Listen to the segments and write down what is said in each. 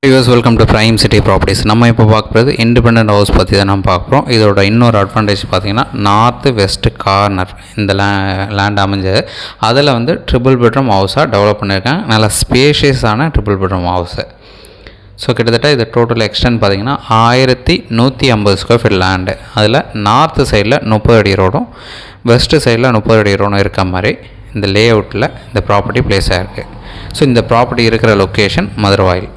US welcome to prime city properties. நம்ம இப்போ பார்க்குறது இண்டிபெண்டன்ட் ஹவுஸ் பற்றி தான் நம்ம பார்க்குறோம். இதோட இன்னொரு அட்வான்டேஜ் பார்த்திங்கன்னா நார்த்து வெஸ்ட்டு கார்னர் இந்த லேண்ட் அமைஞ்சது. அதில் வந்து ட்ரிபிள் பெட்ரூம் ஹவுஸாக டெவலப் பண்ணியிருக்காங்க. நல்ல ஸ்பேஷியஸான ட்ரிபிள் பெட்ரூம் ஹவுஸு. ஸோ கிட்டத்தட்ட இது டோட்டல் எக்ஸ்டென்ட் பார்த்திங்கன்னா 1150 ஸ்கொயர் ஃபீட் லேண்டு. அதில் நார்த்து சைடில் 30 அடி ரோடும் வெஸ்ட்டு சைடில் 30 அடி ரோடும் இருக்க மாதிரி இந்த லே அவுட்டில் இந்த ப்ராப்பர்ட்டி பிளேஸ் ஆகிருக்கு. ஸோ இந்த ப்ராப்பர்ட்டி இருக்கிற லொக்கேஷன் மதுரவாயில்.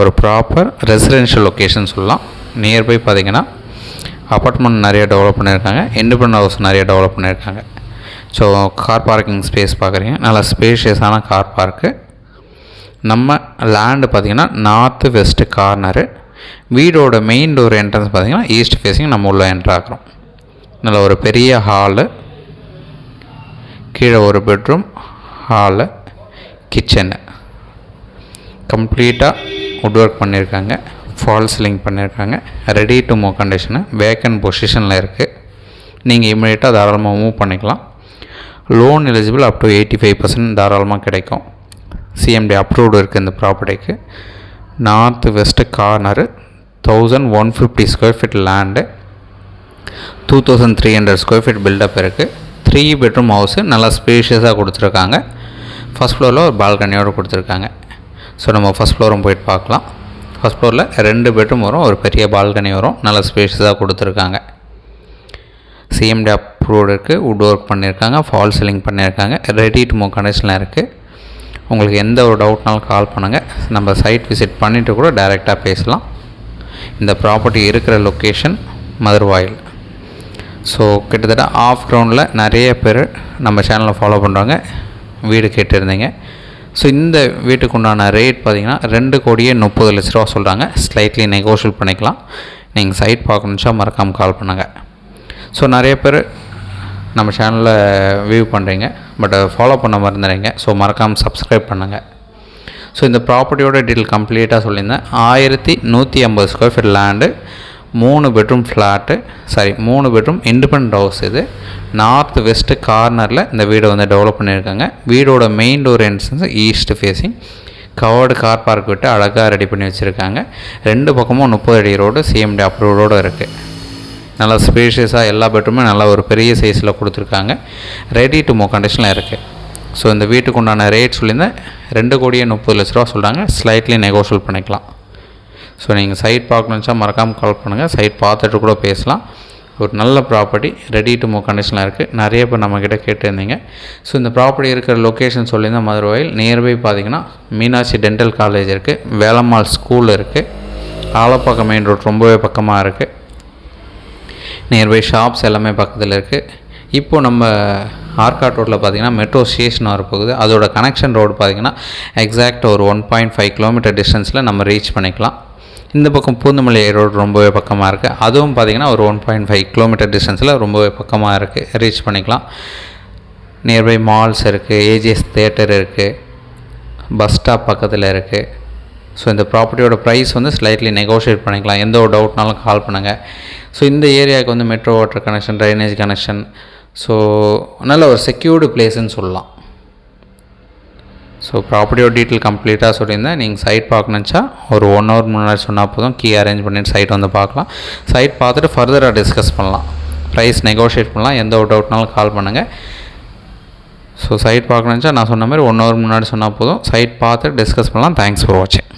ஒரு ப்ராப்பர் ரெசிடென்ஷியல் லொக்கேஷன் சொல்லலாம். நியர்பை பார்த்திங்கன்னா அப்பார்ட்மெண்ட் நிறைய டெவலப் பண்ணியிருக்காங்க, இண்டிபெண்டன்ட் ஹவுஸ் நிறைய டெவலப் பண்ணியிருக்காங்க. ஸோ கார் பார்க்கிங் ஸ்பேஸ் பார்க்குறீங்க, நல்லா ஸ்பேஷியஸான கார் பார்க்கு. நம்ம லேண்டு பார்த்திங்கன்னா நார்த்து வெஸ்ட்டு கார்னரு. வீடோட மெயின் டோர் என்ட்ரன்ஸ் பார்த்திங்கன்னா ஈஸ்ட் ஃபேஸிங் நம்ம உள்ளே என்ட்ரு ஆகிறோம். நல்ல ஒரு பெரிய ஹாலு, கீழே ஒரு பெட்ரூம், ஹாலு, கிச்சனு கம்ப்ளீட்டாக வுட் ஒர்க் பண்ணியிருக்காங்க. ஃபால் சீலிங் பண்ணியிருக்காங்க. Ready to move condition, vacant பொசிஷனில் இருக்குது. நீங்கள் இமீடியட்டாக தாராளமாக மூவ் பண்ணிக்கலாம். லோன் எலிஜிபிள் அப் டு 85% தாராளமாக கிடைக்கும். சிஎம்டி அப்ரூவ்டு இருக்குது இந்த ப்ராப்பர்ட்டிக்கு. North west corner 1150 square feet land, 2300 square feet built up இருக்குது. 3 பெட்ரூம் ஹவுஸு நல்லா ஸ்பேஷியஸாக கொடுத்துருக்காங்க. ஃபஸ்ட் ஃப்ளோரில் ஒரு பால்கனியோடு கொடுத்துருக்காங்க. ஸோ நம்ம ஃபஸ்ட் ஃப்ளோரும் போய்ட்டு பார்க்கலாம். ஃபஸ்ட் ஃப்ளோரில் 2 பெட்ரூம் வரும், ஒரு பெரிய பால்கனி வரும், நல்ல ஸ்பேஷஸாக கொடுத்துருக்காங்க. சிஎம்டி அப்ரூவ்டு இருக்குது, வுட் ஒர்க் பண்ணியிருக்காங்க, ஃபால் சீலிங் பண்ணியிருக்காங்க, ரெடி டு மூவ் கண்டிஷனில் இருக்குது. உங்களுக்கு எந்த ஒரு டவுட்னாலும் கால் பண்ணுங்கள். நம்ம சைட் விசிட் பண்ணிவிட்டு கூட டைரெக்டாக பேசலாம். இந்த ப்ராப்பர்ட்டி இருக்கிற லொக்கேஷன் மதுரவாயில். ஸோ கிட்டத்தட்ட ஆஃப் கிரவுண்டில் நிறைய பேர் நம்ம சேனலை ஃபாலோ பண்ணுறாங்க, வீடு கேட்டிருந்தீங்க. ஸோ இந்த வீட்டுக்கு உண்டான ரேட் பார்த்திங்கன்னா 2,30,00,000 சொல்கிறாங்க. ஸ்லைட்லி நெகோஷியல் பண்ணிக்கலாம். நீங்கள் சைட் பார்க்கணுச்சா மறக்காமல் கால் பண்ணுங்கள். ஸோ நிறைய பேர் நம்ம சேனலில் வியூ பண்ணுறீங்க, பட் ஃபாலோ பண்ண மறந்துடுறீங்க. ஸோ மறக்காமல் சப்ஸ்கிரைப் பண்ணுங்கள். ஸோ இந்த ப்ராப்பர்ட்டியோட டீட்டெயில் கம்ப்ளீட்டாக சொல்லியிருந்தேன். 1150 square feet land, 3 bedroom flat, 3 bedroom independent house. இது நார்த் வெஸ்ட்டு கார்னரில் இந்த வீடை வந்து டெவலப் பண்ணியிருக்காங்க. வீடோட main door entrance east facing, covered car park விட்டு அழகாக ரெடி பண்ணி வச்சுருக்காங்க. 2 பக்கமும் 30 அடி ரோடு சிஎம்டி அப்ரூவ்டோடு இருக்குது. நல்லா ஸ்பேஷியஸாக எல்லா பெட்ரூமே நல்லா ஒரு பெரிய சைஸில் கொடுத்துருக்காங்க. ரெடி டு மூவ் கண்டிஷனில் இருக்குது. ஸோ இந்த வீட்டுக்கு உண்டான ரேட் சொல்லியிருந்தேன் 2,30,00,000 சொல்கிறாங்க. ஸ்லைட்லி நெகோஷியல் பண்ணிக்கலாம். ஸோ நீங்கள் சைட் பார்க்கணுச்சா மறக்காமல் கால் பண்ணுங்கள். சைட் பார்த்துட்டு கூட பேசலாம். ஒரு நல்ல ப்ராப்பர்ட்டி, ரெடி டு மூவ் கண்டிஷனில் இருக்குது. நிறைய பேர் நம்மக்கிட்ட கேட்டிருந்தீங்க. ஸோ இந்த ப்ராப்பர்ட்டி இருக்கிற லொக்கேஷன் சொல்லியிருந்தால் மதுரவாயில். நியர்பை பார்த்திங்கன்னா மீனாட்சி டென்டல் காலேஜ் இருக்குது, வேலம்மாள் ஸ்கூல் இருக்குது, ஆலப்பாக்கம் மெயின் ரோட் ரொம்பவே பக்கமாக இருக்குது. நியர்பை ஷாப்ஸ் எல்லாமே பக்கத்தில் இருக்குது. இப்போது நம்ம ஆர்காட் ரோட்டில் பார்த்திங்கன்னா மெட்ரோ ஸ்டேஷன் வரப்போகுது. அதோட கனெக்ஷன் ரோடு பார்த்திங்கன்னா எக்ஸாக்ட் ஒரு 1.5 கிலோமீட்டர் டிஸ்டன்ஸில் நம்ம ரீச் பண்ணிக்கலாம். இந்த பக்கம் பூந்தமல்லி ரோடு ரொம்பவே பக்கமாக இருக்குது. அதுவும் பார்த்திங்கன்னா ஒரு 1.5 கிலோமீட்டர் டிஸ்டன்ஸில் ரொம்பவே பக்கமாக இருக்குது, ரீச் பண்ணிக்கலாம். நியர்பை மால்ஸ் இருக்குது, ஏஜிஎஸ் தேட்டர் இருக்குது, பஸ் ஸ்டாப் பக்கத்தில் இருக்குது. ஸோ இந்த ப்ராப்பர்ட்டியோட ப்ரைஸ் வந்து ஸ்லைட்லி நெகோஷியேட் பண்ணிக்கலாம். எந்த ஒரு டவுட்னாலும் கால் பண்ணுங்கள். ஸோ இந்த ஏரியாவுக்கு வந்து metro water connection, drainage connection, so நல்ல ஒரு செக்யூர்டு பிளேஸ்ன்னு சொல்லலாம். ஸோ ப்ராப்பர்ட்டியோட டீட்டெயில் கம்ப்ளீட்டாக சொல்லியிருந்தேன். நீங்கள் சைட் பார்க்கணுச்சா ஒரு 1 ஹவர் முன்னாடி சொன்னால் போதும், கீ அரேஞ்ச் பண்ணிட்டு சைட் வந்து பார்க்கலாம். சைட் பார்த்துட்டு ஃபர்தராக டிஸ்கஸ் பண்ணலாம், ப்ரைஸ் நெகோஷியேட் பண்ணலாம். எந்த ஒரு டவுட்னாலும் கால் பண்ணுங்கள். ஸோ சைட் பார்க்கணுச்சா நான் சொன்ன மாதிரி 1 ஹவர் முன்னாடி சொன்னால் போதும், சைட் பார்த்து டிஸ்கஸ் பண்ணலாம். தேங்க்ஸ் ஃபார் வாட்சிங்.